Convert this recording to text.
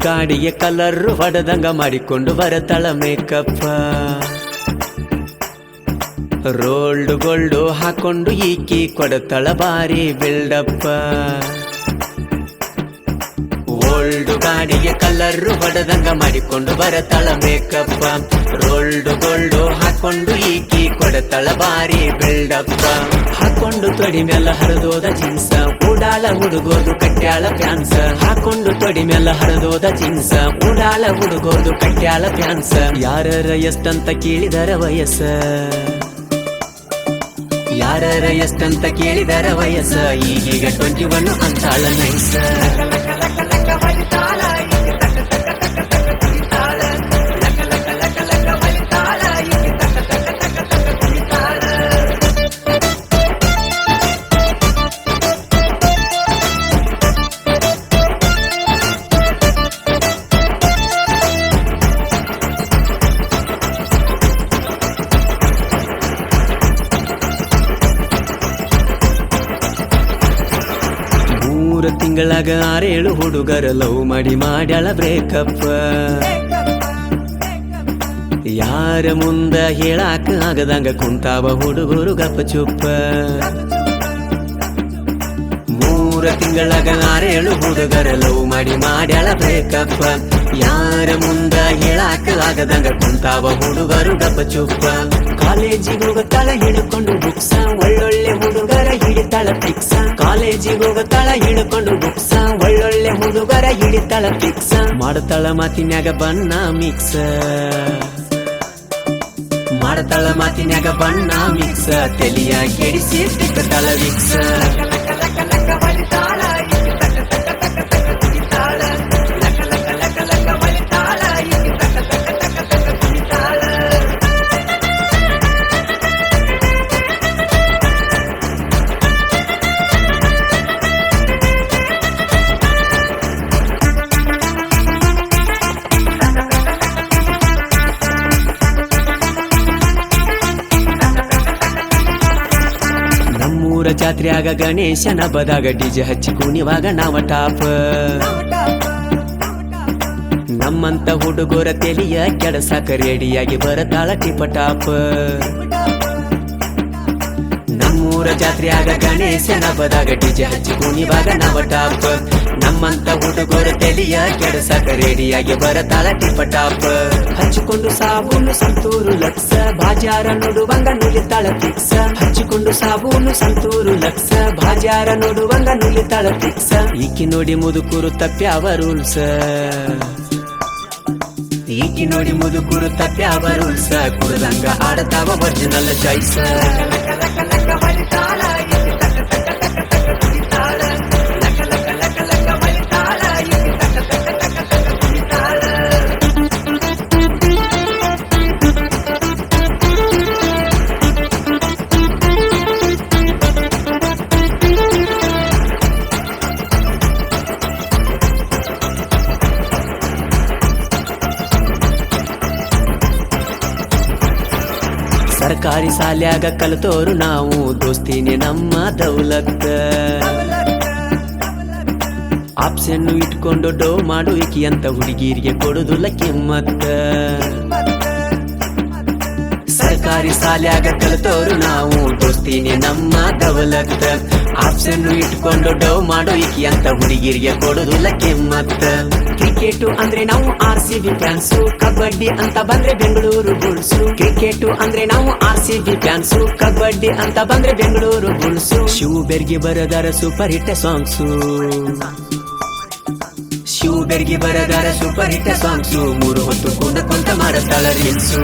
ಗಾಡಿಗೆ ಕಲರ್ ಹೊಡೆದಂಗ ಮಾಡಿಕೊಂಡು ಬರತಳ ಮೇಕಪ್ಪ. Rolled gold ಹಾಕೊಂಡು ಈಕಿ ಕೊಡತಳ ಬಾರಿ ಬಿಲ್ಡಪ್ಪ. ಓಲ್ಡ್ ಗಾಡಿಗೆ ಕಲರ್ ಹೊಡೆದಂಗ ಮಾಡಿಕೊಂಡು ಬರತಳ ಮೇಕಪ್ಪ. ರೋಲ್ಡ್ ಗೋಲ್ಡು ಹಾಕೊಂಡು ಈಕಿ ಕೊಡತಳ ಬಾರಿ ಬಿಲ್ಡಪ್ಪ. ಹಾಕೊಂಡು ತೊಡಿ ಮೆಲ್ಲ ಹರಿದೋದ ಜೀನ್ಸ, ಉಡಾಳ ಹುಡುಗೋದು ಕಟ್ಯಾಳ ಪ್ಯಾನ್ಸ. ಹಾಕೊಂಡು ತೊಡಿ ಮೆಲ್ಲ ಹರಿದೋದ ಜೀನ್ಸ, ಉಡಾಳ ಹುಡುಗೋದು ಕಟ್ಯಾಳ ಪ್ಯಾನ್ಸ. ಯಾರರ ಎಷ್ಟಂತ ಕೇಳಿದರ ವಯಸ್ಸ, ಯಾರರ ಎಷ್ಟಂತ ಕೇಳಿದರ ವಯಸ್ಸ. ಈಗೀಗ 21 ಅಂತಾಳ ನೈಸ. ತಿಂಗಳಾಗ 6-7 ಹುಡುಗರ ಲವ್ ಮಾಡಿ ಮಾಡ್ಯಾಳ ಬ್ರೇಕಪ್. ಯಾರ ಮುಂದ ಹೇಳಾಕ ಆಗದಂಗ ಕುಂತಾವ ಹುಡುಗರು ಗಪ್ಪ ಚುಪ್ಪ. 3 ತಿಂಗಳಾಗ 6-7 ಹುಡುಗರ ಲವ್ ಮಾಡಿ ಮಾಡ್ಯಾಳ ಬ್ರೇಕಪ್. ಯಾರ ಮುಂದ ಹೇಳಾಕ ಆಗದಂಗ ಕುಂತಾವ ಹುಡುಗರು ಗಪ್ಪ ಚುಪ್ಪ. ಕಾಲೇಜಿಗೆ ಹೋಗತಾಳ ಹಿಡ್ಕೊಂಡು ಬುಕ್ಸ, ಒಳ್ಳೊಳ್ಳೆ ಹುಡುಗರ ಹಿಡಿತಾಳ ಫಿಕ್ಸ. ಕಾಲೇಜಿಗೆ ಹೋಗತಾಳ ಹಿಡ್ಕೊಂಡು ಬುಕ್ಸ, ಒಳ್ಳೊಳ್ಳೆ ಹುಡುಗರ ಹಿಡಿತಾಳ ಫಿಕ್ಸ. ಮಾಡ್ತಾಳ ಮಾತಿನ್ಯಾಗ ಬಣ್ಣ ಮಿಕ್ಸ, ಮಾಡ್ತಾಳ ಮಾತಿನ್ಯಾಗ ಬಣ್ಣ ಮಿಕ್ಸ. ತೆಲಿಯ ಕೆಡಿಸಿ ತಿಕ್ಕತಾಳ ವಿಕ್ಸ. ಜಾತ್ರೆಯಾಗ ಗಣೇಶನ ಬದಾಗ ಡಿಜೆ ಹಚ್ಚಿ ಕುಣಿವಾಗ ನಾವ ಟಾಪ್. ನಮ್ಮಂತ ಹುಡುಗರ ತೆಲಿಯ ಕೆಡಸಾಕ ರೆಡಿಯಾಗಿ ಬರತಾಳ ಟಿಪ ಟಾಪ್. ನಮ್ಮೂರ ಜಾತ್ರೆಯಾಗ ಗಣೇಶನ ಬದಾಗ ಡಿಜೆ ಹಚ್ಚಿ ಕುಣಿವಾಗ ನಾವ ಟಾಪ್. ನಮ್ಮಂತ ಹುಡುಗರ ತೆಲಿಯ ಕೆಡಸಾಕ ರೆಡಿಯಾಗಿ ಬರತಾಳ ಟಿಪ ಟಾಪ್. ಹಚ್ಚಿಕೊಂಡು ಸಾಬೂನು ಸಂತೂರು ಲಕ್ಷ, ಬಾಜಾರ ನೋಡುವಂಗ ನುಲಿತಾಳ ಫಿಕ್ಸ. ಹಚ್ಚಿಕೊಂಡು ಸಾಬೂನು ಸಂತೂರು ಲಕ್ಷ, ಬಾಜಾರ ನೋಡುವಂಗ ನುಲಿತಾಳ ಫಿಕ್ಸ. ಈಕಿ ನೋಡಿ ಮುದುಕೂರು ತಪ್ಪ್ಯಾವ ರೂಲ್ಸ, ಈಕಿ ನೋಡಿ ಮುದುಕೂರು ತಪ್ಪ್ಯಾವ ರೂಲ್ಸ. ಕುಡ್ದಂಗ ಆಡತಾವ ಒರಿಜಿನಲ್ ಚಾಯ್ಸ. ಸರ್ಕಾರಿ ಶಾಲ್ಯಾಗ ಕಲಿತೋರು ನಾವು, ದೋಸ್ತಿನೇ ನಮ್ಮ ದೌಲತ್. ಆಪ್ಷನ್ನು ಇಟ್ಕೊಂಡು ಡೋ ಮಾಡು ಈಕಿ ಅಂತ ಹುಡುಗಿರಿಗೆ ಕೊಡುದಿಲ್ಲ ಕಿಮ್ಮತ್ತ. ಸರ್ಕಾರಿ ಶಾಲ್ಯಾಗ ಕಲಿತೋರು ನಾವು, ದೋಸ್ತಿನೇ ನಮ್ಮ ದೌಲತ್. ಆಪ್ಷನ್ನು ಇಟ್ಕೊಂಡು ಡೋ ಮಾಡು ಈಕಿ ಅಂತ ಹುಡುಗಿರಿಗೆ ಕೊಡುದಿಲ್ಲ ಕಿಮ್ಮತ್ತ. ಕ್ರಿಕೆಟು ಅಂದ್ರೆ ನಾವು RCB ಫ್ಯಾನ್ಸು, ಕಬಡ್ಡಿ ಅಂತ ಬಂದ್ರೆ ಬೆಂಗಳೂರು ಬುಲ್ಸು. ಕ್ರಿಕೆಟು ಅಂದ್ರೆ ನಾವು RCB ಫ್ಯಾನ್ಸು, ಕಬಡ್ಡಿ ಅಂತ ಬಂದ್ರೆ ಬೆಂಗಳೂರು ಬುಲ್ಸು. ಶಿವಬೆರ್ಗಿ ಬರದಾರ ಸೂಪರ್ ಹಿಟ್ ಸಾಂಗ್ಸು, ಶಿವಬೆರ್ಗಿ ಬರದಾರ ಸೂಪರ್ ಹಿಟ್ ಸಾಂಗ್ಸು. 3 ಹೊತ್ತು ಕುಂತ ಮಾಡತಾಳ ರೀಲ್ಸು.